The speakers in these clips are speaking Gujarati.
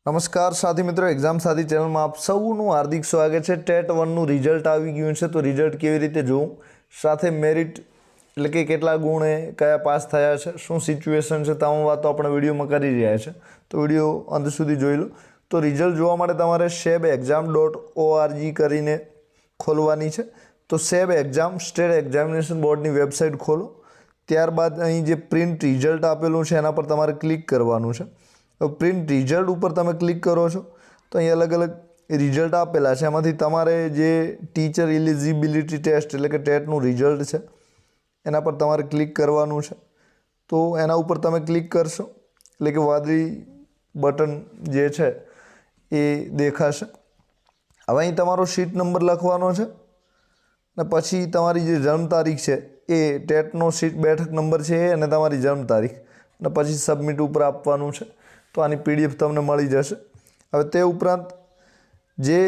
નમસ્કાર સાથી મિત્રો, એક્ઝામ સાથી ચેનલમાં આપ સૌનું હાર્દિક સ્વાગત છે। ટેટ 1નું રિઝલ્ટ આવી ગયું છે, તો રિઝલ્ટ કેવી રીતે જોવું, સાથે મેરિટ એટલે કે કેટલા ગુણે કયા પાસ થયા છે, શું સિચ્યુએશન છે, તમામ વાતો આપણે વિડીયોમાં કરી રહ્યા છે, તો વિડીયો અંત સુધી જોઈ લો। તો રિઝલ્ટ જોવા માટે તમારે sebexam.org કરીને ખોલવાની છે। તો સેબ એક્ઝામ સ્ટેટ એક્ઝામિનેશન બોર્ડની વેબસાઇટ ખોલો, ત્યારબાદ અહીં જે પ્રિન્ટ રિઝલ્ટ આપેલું છે એના પર તમારે ક્લિક કરવાનું છે। તો પ્રિન્ટ રિઝલ્ટ ઉપર તમે ક્લિક કરો છો તો અહીં અલગ અલગ રિઝલ્ટ આપેલા છે, એમાંથી તમારે જે ટીચર એલિજિબિલિટી ટેસ્ટ એટલે કે ટેટનું રિઝલ્ટ છે એના પર તમારે ક્લિક કરવાનું છે। તો એના ઉપર તમે ક્લિક કરશો એટલે કે વાદળી બટન જે છે એ દેખાશે। હવે અહીં તમારો સીટ નંબર લખવાનો છે ને પછી તમારી જે જન્મ તારીખ છે એ ટેટનો સીટ બેઠક નંબર છે એ અને તમારી જન્મ તારીખ અને પછી સબમિટ ઉપર આપવાનું છે। તો આની પીડીએફ તમને મળી જશે। હવે તે ઉપરાંત જે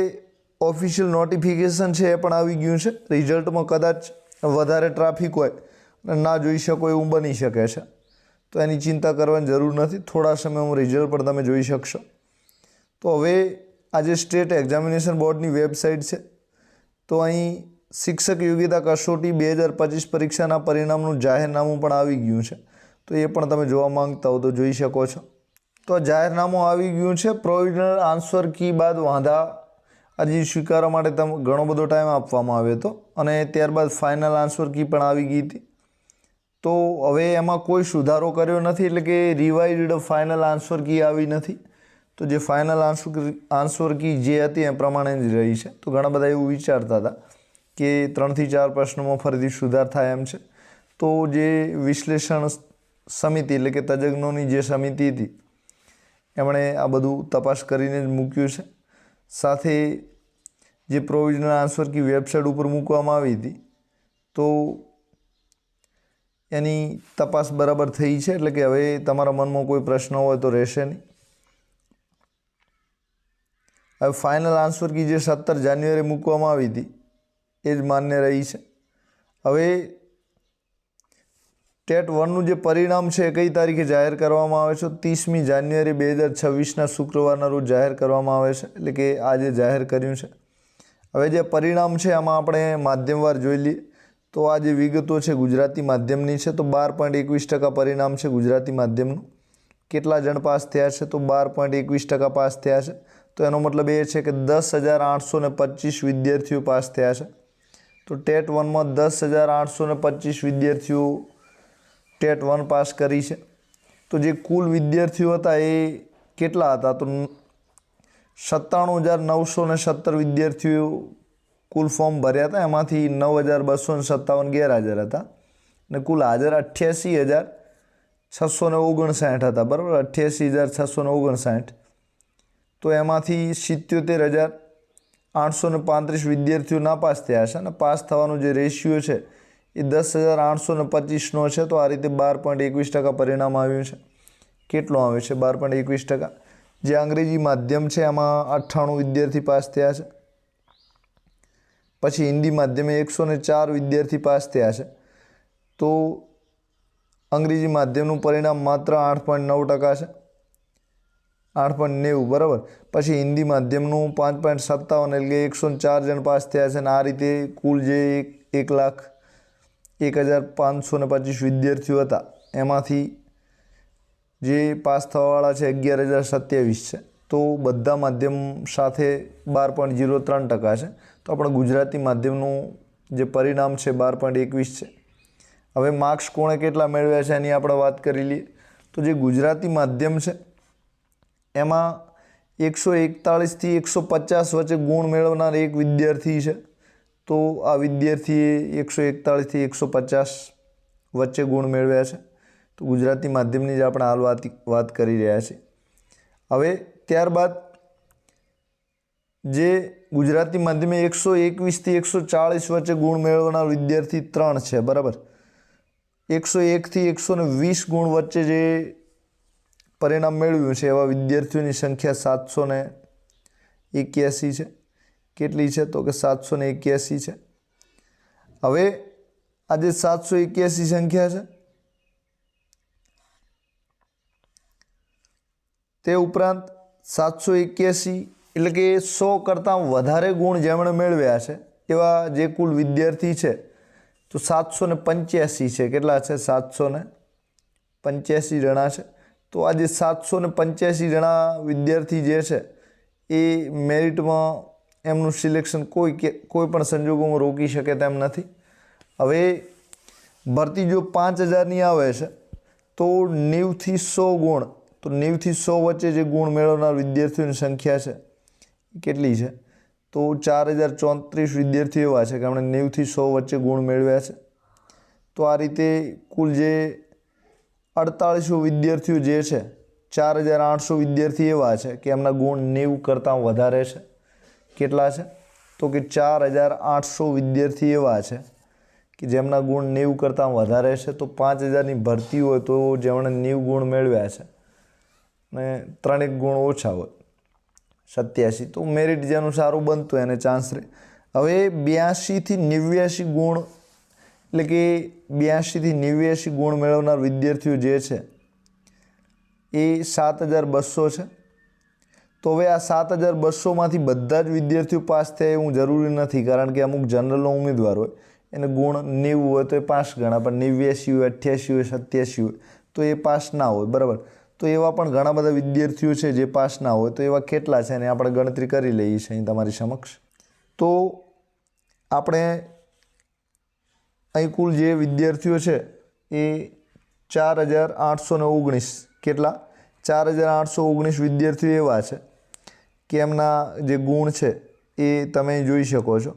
ઓફિશિયલ નોટિફિકેશન છે એ પણ આવી ગયું છે। રિઝલ્ટમાં કદાચ વધારે ટ્રાફિક હોય અને ના જોઈ શકો એવું બની શકે છે, તો એની ચિંતા કરવાની જરૂર નથી, થોડા સમયમાં રિઝલ્ટ પણ તમે જોઈ શકશો। તો હવે આજે સ્ટેટ એક્ઝામિનેશન બોર્ડની વેબસાઇટ છે, તો અહીં શિક્ષક યોગ્યતા કસોટી 2025 પરીક્ષાના પરિણામનું જાહેરનામું પણ આવી ગયું છે, તો એ પણ તમે જોવા માંગતા હો તો જોઈ શકો છો। તો જાહેરનામું આવી ગયું છે। પ્રોવિઝનલ આન્સર કી બાદ વાંધા અરજી સ્વીકારવા માટે તમે ઘણો બધો ટાઈમ આપવામાં આવ્યો હતો અને ત્યારબાદ ફાઇનલ આન્સર કી પણ આવી ગઈ હતી। તો હવે એમાં કોઈ સુધારો કર્યો નથી, એટલે કે રિવાઇઝડ ફાઇનલ આન્સર કી આવી નથી। તો જે ફાઇનલ આન્સર કી જે હતી એ પ્રમાણે જ રહી છે। તો ઘણા બધા એવું વિચારતા હતા કે 3 થી 4 પ્રશ્નોમાં ફરીથી સુધાર થાય એમ છે। તો જે વિશ્લેષણ સમિતિ એટલે કે તજજ્ઞોની જે સમિતિ હતી એમણે આ બધું તપાસ કરીને જ મૂક્યું છે। સાથે જે પ્રોવિઝનલ આન્સર કી વેબસાઇટ ઉપર મૂકવામાં આવી હતી તો એની તપાસ બરાબર થઈ છે, એટલે કે હવે તમારા મનમાં કોઈ પ્રશ્ન હોય તો રહેશે નહીં। હવે ફાઇનલ આન્સર કી જે 17 જાન્યુઆરી મૂકવામાં આવી હતી એ જ માન્ય રહી છે। હવે ટેટ 1નું જે પરિણામ છે એ કઈ તારીખે જાહેર કરવામાં આવે છે? 30મી જાન્યુઆરી 2026ના શુક્રવારના રોજ જાહેર કરવામાં આવે છે, એટલે કે આજે જાહેર કર્યું છે। હવે જે પરિણામ છે આમાં આપણે માધ્યમવાર જોઈ લઈએ તો આ જે વિગતો છે ગુજરાતી માધ્યમની છે, તો 12.21% પરિણામ છે ગુજરાતી માધ્યમનું। કેટલા જણ પાસ થયા છે? તો 12.21% પાસ થયા છે। તો એનો મતલબ એ છે કે 10,825 વિદ્યાર્થીઓ પાસ થયા છે। તો ટેટ 1માં 10,825 વિદ્યાર્થીઓ ટેટ 1 પાસ કરી છે। તો જે કુલ વિદ્યાર્થીઓ હતા એ કેટલા હતા? તો 97,917 વિદ્યાર્થીઓ કુલ ફોર્મ ભર્યા હતા, એમાંથી 9,257 ગેરહાજર હતા અને કુલ હાજર 88,659 હતા, બરાબર, 88,659। તો એમાંથી 77,835 વિદ્યાર્થીઓ નાપાસ થયા છે અને પાસ થવાનો જે રેશિયો છે એ 10,825નો છે। તો આ રીતે 12.21% પરિણામ આવ્યું છે। કેટલું આવે છે 12.21%? જે અંગ્રેજી માધ્યમ છે એમાં 98 વિદ્યાર્થી પાસ થયા છે, પછી હિન્દી માધ્યમે 104 વિદ્યાર્થી પાસ થયા છે। તો અંગ્રેજી માધ્યમનું પરિણામ માત્ર 8.9% છે, 8.90, બરાબર। પછી હિન્દી માધ્યમનું 5.57 એટલે કે 104 જણ પાસ થયા છે અને આ રીતે કુલ જે 1,01,525 વિદ્યાર્થીઓ હતા એમાંથી જે પાસ થવાવાળા છે 11,027 છે। તો બધા માધ્યમ સાથે 12.03% છે। તો આપણે ગુજરાતી માધ્યમનું જે પરિણામ છે 12.21 છે। હવે માર્ક્સ કોણે કેટલા મેળવ્યા છે એની આપણે વાત કરી લઈએ। તો જે ગુજરાતી માધ્યમ છે એમાં 141થી 150 વચ્ચે ગુણ મેળવનાર એક વિદ્યાર્થી છે। તો આ વિદ્યાર્થીએ 141થી 150 વચ્ચે ગુણ મેળવ્યા છે। તો ગુજરાતી માધ્યમની જ આપણે હાલ વાત કરી રહ્યા છીએ। હવે ત્યારબાદ જે ગુજરાતી માધ્યમે 121થી 140 વચ્ચે ગુણ મેળવનાર વિદ્યાર્થી 3 છે, બરાબર। 101થી 120 ગુણ વચ્ચે જે પરિણામ મેળવ્યું છે એવા વિદ્યાર્થીઓની સંખ્યા 781 છે। કેટલી છે? તો કે 781 છે। હવે આ જે 781 સંખ્યા છે તે ઉપરાંત 781 એટલે કે 100 કરતાં વધારે ગુણ જેમણે મેળવ્યા છે એવા જે કુલ વિદ્યાર્થી છે તો 785 છે. કેટલા છે? 785 જણા છે. તો આ જે 785 જણા વિદ્યાર્થી જે છે એ મેરિટમાં એમનું સિલેક્શન કોઈ પણ સંજોગોમાં રોકી શકે તેમ નથી. હવે ભરતી જો 5000ની આવે છે તો 90 થી 100 ગુણ, તો 90 થી 100 વચ્ચે જે ગુણ મેળવનાર વિદ્યાર્થીઓની સંખ્યા છે કેટલી છે? તો 4034 વિદ્યાર્થીઓ એવા છે કે એમણે 90 થી 100 વચ્ચે ગુણ મેળવ્યા છે. તો આ રીતે કુલ જે 4800 વિદ્યાર્થીઓ જે છે, 4800 વિદ્યાર્થી એવા છે કે એમના ગુણ 90 કરતાં વધારે છે. કેટલા છે? તો કે 4800 વિદ્યાર્થી એવા છે કે જેમના ગુણ 90 કરતાં વધારે છે. તો 5000ની ભરતી હોય તો જેમણે 90 ગુણ મેળવ્યા છે અને 3 ગુણ ઓછા હોય 87, તો મેરિટ જેનું સારું બનતું એને ચાન્સ રહે. હવે 82 થી 89 ગુણ એટલે કે 82 થી 89 ગુણ મેળવનાર વિદ્યાર્થીઓ જે છે એ 7200 છે. તો હવે આ 7200માંથી બધા જ વિદ્યાર્થીઓ પાસ થાય એવું જરૂરી નથી, કારણ કે અમુક જનરલનો ઉમેદવાર હોય એને ગુણ 90 હોય તો એ પાસ ગણા, પણ 89 હોય, 88 હોય, 87 હોય તો એ પાસ ના હોય. બરાબર? તો એવા પણ ઘણા બધા વિદ્યાર્થીઓ છે જે પાસ ના હોય. તો એવા કેટલા છે એને આપણે ગણતરી કરી લઈએ છીએ અહીં તમારી સમક્ષ. તો આપણે અહીં કુલ જે વિદ્યાર્થીઓ છે એ 4819, કેટલા? 4819 વિદ્યાર્થીઓ એવા છે કે એમના જે ગુણ છે એ તમે જોઈ શકો છો.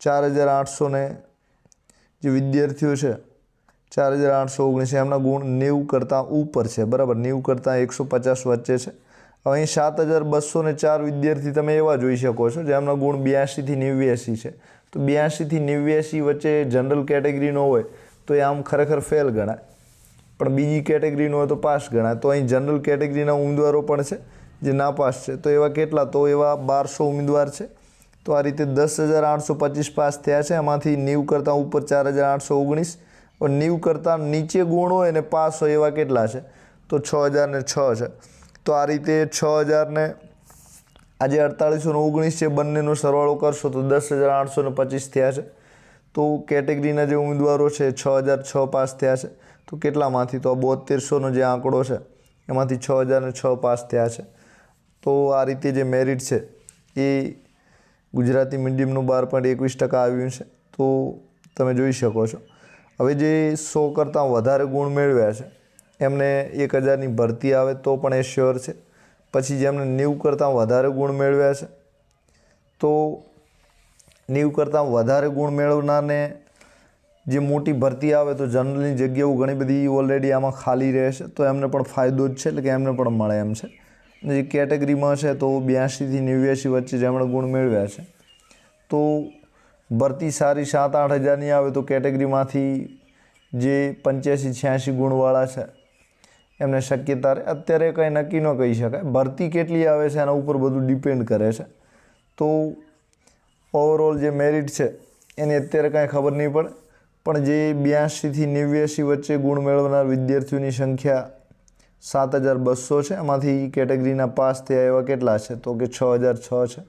4800 ને જે વિદ્યાર્થીઓ છે 4819 એમના ગુણ 90 કરતાં ઉપર છે. બરાબર? 90 કરતાં 150 વચ્ચે છે. હવે અહીં 7204 વિદ્યાર્થી તમે એવા જોઈ શકો છો જેમના ગુણ 82 થી 89 છે. તો 82 થી 89 વચ્ચે જનરલ કેટેગરીનો હોય તો એ આમ ખરેખર ફેલ ગણાય, પણ બીજી કેટેગરીનો હોય તો પાસ ગણાય. તો અહીં જનરલ કેટેગરીના ઉમેદવારો પણ છે જે નાપાસ છે. તો એવા કેટલા? તો એવા 1200 ઉમેદવાર છે. તો આ રીતે 10,825 પાસ થયા છે. એમાંથી 90 કરતાં ઉપર 4819, 90 કરતાં નીચે ગુણ હોય અને પાસ હોય એવા કેટલા છે? તો 6006 છે. તો આ રીતે 6000 ને આજે 4819 છે બંનેનો સરવાળો કરશો તો 10,825 થયા છે. તો કેટેગરીના જે ઉમેદવારો છે 6006 પાસ થયા છે. તો કેટલામાંથી? તો 7200નો જે આંકડો છે એમાંથી 6006 પાસ થયા છે. તો આ રીતે જે મેરિટ છે એ ગુજરાતી મીડિયમનું 12.21% આવ્યું છે. તો તમે જોઈ શકો છો. હવે જે 100 કરતાં વધારે ગુણ મેળવ્યા છે એમને 1000ની ભરતી આવે તો પણ એ શ્યોર છે. પછી જેમને 90 કરતાં વધારે ગુણ મેળવ્યા છે તો 90 કરતાં વધારે ગુણ મેળવનારને જે મોટી ભરતી આવે તો જનરલની જગ્યાઓ ઘણી બધી ઓલરેડી આમાં ખાલી રહેશે, તો એમને પણ ફાયદો જ છે, એટલે કે એમને પણ મળે એમ છે. જે કેટેગરીમાં છે તો 82 થી 89 વચ્ચે જેમણે ગુણ મેળવ્યા છે તો ભરતી સારી 7-8 હજારની આવે તો કેટેગરીમાંથી જે 85-86 ગુણવાળા છે એમને શક્યતા રહે. અત્યારે કંઈ નક્કી ન કહી શકાય, ભરતી કેટલી આવે છે એના ઉપર બધું ડિપેન્ડ કરે છે. તો ઓવરઓલ જે મેરિટ છે એની અત્યારે કાંઈ ખબર નહીં પડે, પણ જે 82 થી 89 વચ્ચે ગુણ મેળવનાર વિદ્યાર્થીઓની સંખ્યા 7200 છે. એમાંથી કેટેગરીના પાસ થયા એવા કેટલા છે? તો કે 6006 છે.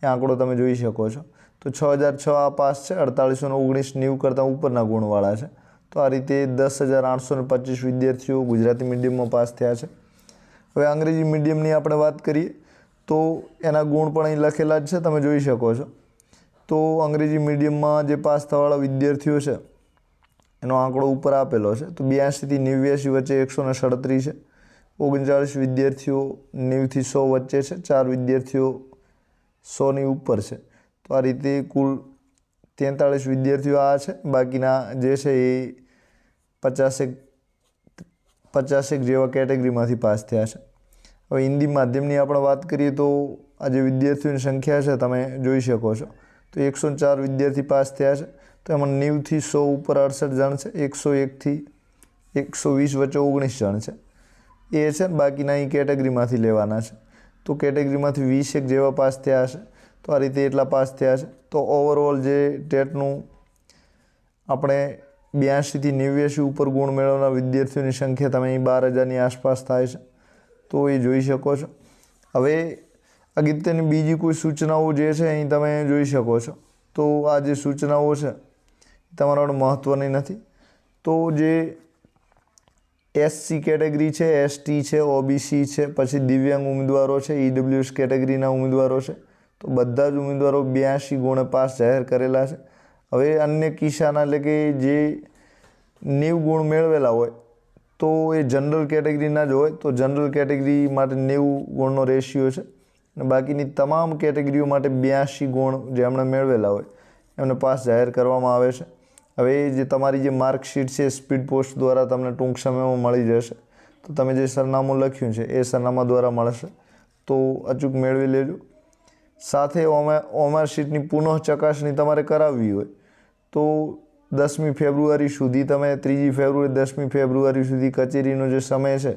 એ આંકડો તમે જોઈ શકો છો. તો 6006 આ પાસ છે. 4819 90 કરતાં ઉપરના ગુણવાળા છે. તો આ રીતે 10,825 વિદ્યાર્થીઓ ગુજરાતી મીડિયમમાં પાસ થયા છે. હવે અંગ્રેજી મીડિયમની આપણે વાત કરીએ તો એના ગુણ પણ અહીં લખેલા જ છે, તમે જોઈ શકો છો. તો અંગ્રેજી મીડિયમમાં જે પાસ થવાવાળા વિદ્યાર્થીઓ છે એનો આંકડો ઉપર આપેલો છે. તો 82 થી 89 વચ્ચે 137 છે. 39 વિદ્યાર્થીઓ 90 થી 100 વચ્ચે છે. 4 વિદ્યાર્થીઓ 100ની ઉપર છે. તો આ રીતે કુલ 43 વિદ્યાર્થીઓ આ છે. બાકીના જે છે એ 50 જેવા કેટેગરીમાંથી પાસ થયા છે. હવે હિન્દી માધ્યમની આપણે વાત કરીએ તો આ જે વિદ્યાર્થીઓની સંખ્યા છે તમે જોઈ શકો છો. તો 104 વિદ્યાર્થી પાસ થયા છે. તો એમાં 90 થી 100 ઉપર 68 જણ છે. 101 થી 120 વચ્ચે 19 જણ છે એ છે. બાકીના અહીં કેટેગરીમાંથી લેવાના છે. તો કેટેગરીમાંથી 21 જેવા પાસ થયા છે. તો આ રીતે એટલા પાસ થયા છે. તો ઓવરઓલ જે ટેટનું આપણે 82 થી 89 ઉપર ગુણ મેળવનાર વિદ્યાર્થીઓની સંખ્યા તમે અહીં 12,000ની આસપાસ થાય છે. તો એ જોઈ શકો છો. હવે અગત્યની બીજી કોઈ સૂચનાઓ જે છે અહીં તમે જોઈ શકો છો. તો આ જે સૂચનાઓ છે તમારા માટે મહત્ત્વની નથી. તો જે SC કેટેગરી છે, ST છે, OBC છે, પછી દિવ્યાંગ ઉમેદવારો છે, EWS કેટેગરીના ઉમેદવારો છે, તો બધા જ ઉમેદવારો 82 ગુણે પાસ જાહેર કરેલા છે. હવે અન્ય કિસ્સાના એટલે કે જે 90 ગુણ મેળવેલા હોય તો એ જનરલ કેટેગરીના જ હોય. તો જનરલ કેટેગરી માટે 90 ગુણનો રેશિયો છે અને બાકીની તમામ કેટેગરીઓ માટે 82 ગુણ જે એમણે મેળવેલા હોય એમને પાસ જાહેર કરવામાં આવે છે. હવે જે તમારી જે માર્કશીટ છે સ્પીડ પોસ્ટ દ્વારા તમને ટૂંક સમયમાં મળી જશે. તો તમે જે સરનામું લખ્યું છે એ સરનામા દ્વારા મળશે, તો અચૂક મેળવી લેજો. સાથે ઓમારશીટની પુનઃ ચકાસણી તમારે કરાવવી હોય તો 10મી ફેબ્રુઆરી સુધી તમે 3જી ફેબ્રુઆરી 10મી ફેબ્રુઆરી સુધી કચેરીનો જે સમય છે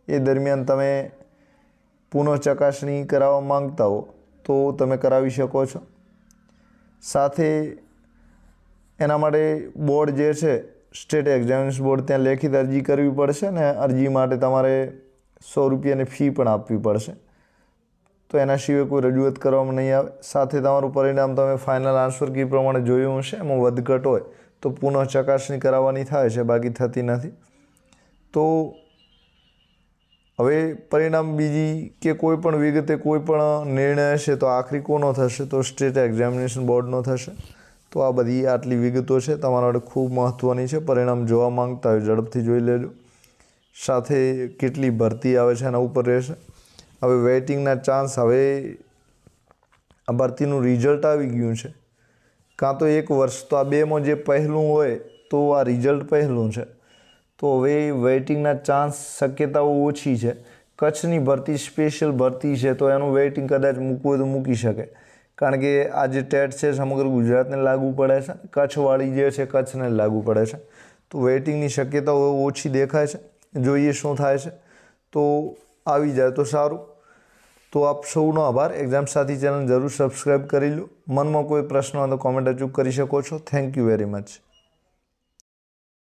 એ દરમિયાન તમે પુનઃ ચકાસણી કરાવવા માંગતા હો તો તમે કરાવી શકો છો. સાથે એના માટે બોર્ડ જે છે સ્ટેટ એક્ઝામિનેશન બોર્ડ ત્યાં લેખિત અરજી કરવી પડશે ને અરજી માટે તમારે 100 રૂપિયાની ફી પણ આપવી પડશે. તો એના સિવાય કોઈ રજૂઆત કરવામાં નહીં આવે. સાથે તમારું પરિણામ તમે ફાઇનલ આન્સર કી પ્રમાણે જોયું હશે, એમાં વધઘટ હોય તો પુનઃ ચકાસણી કરાવવાની થાય છે, બાકી થતી નથી. તો હવે પરિણામ બીજી કે કોઈ પણ વિગતે કોઈ પણ નિર્ણય હશે તો આખરી કોનો થશે? તો સ્ટેટ એક્ઝામિનેશન બોર્ડનો થશે. તો આ બધી આટલી વિગતો છે તમારા માટે ખૂબ મહત્ત્વની છે. પરિણામ જોવા માંગતા હોય ઝડપથી જોઈ લેજો. સાથે કેટલી ભરતી આવે છે એના ઉપર રહેશે. હવે વેઇટિંગના ચાન્સ, હવે આ ભરતીનું રિઝલ્ટ આવી ગયું છે, કાં તો 1 વર્ષ, તો આ બેમાં જે પહેલું હોય તો આ રિઝલ્ટ પહેલું છે. તો હવે વેઇટિંગના ચાન્સ શક્યતાઓ ઓછી છે. કચ્છની ભરતી સ્પેશિયલ ભરતી છે તો એનું વેઇટિંગ કદાચ મૂકવું હોય તો મૂકી શકે, કારણ કે આ જે ટેટ છે સમગ્ર ગુજરાતને લાગુ પડે છે, કચ્છવાળી જે છે કચ્છને લાગુ પડે છે. તો વેઇટિંગની શક્યતાઓ ઓછી દેખાય છે. જોઈએ શું થાય છે. તો આવી જાય તો સારું. તો આપ સૌનો આભાર. એક્ઝામ સાથી ચેનલ જરૂર સબસ્ક્રાઈબ કરી લો. મનમાં કોઈ પ્રશ્ન હોય તો કોમેન્ટ અચૂક કરી શકો છો. Thank you very much.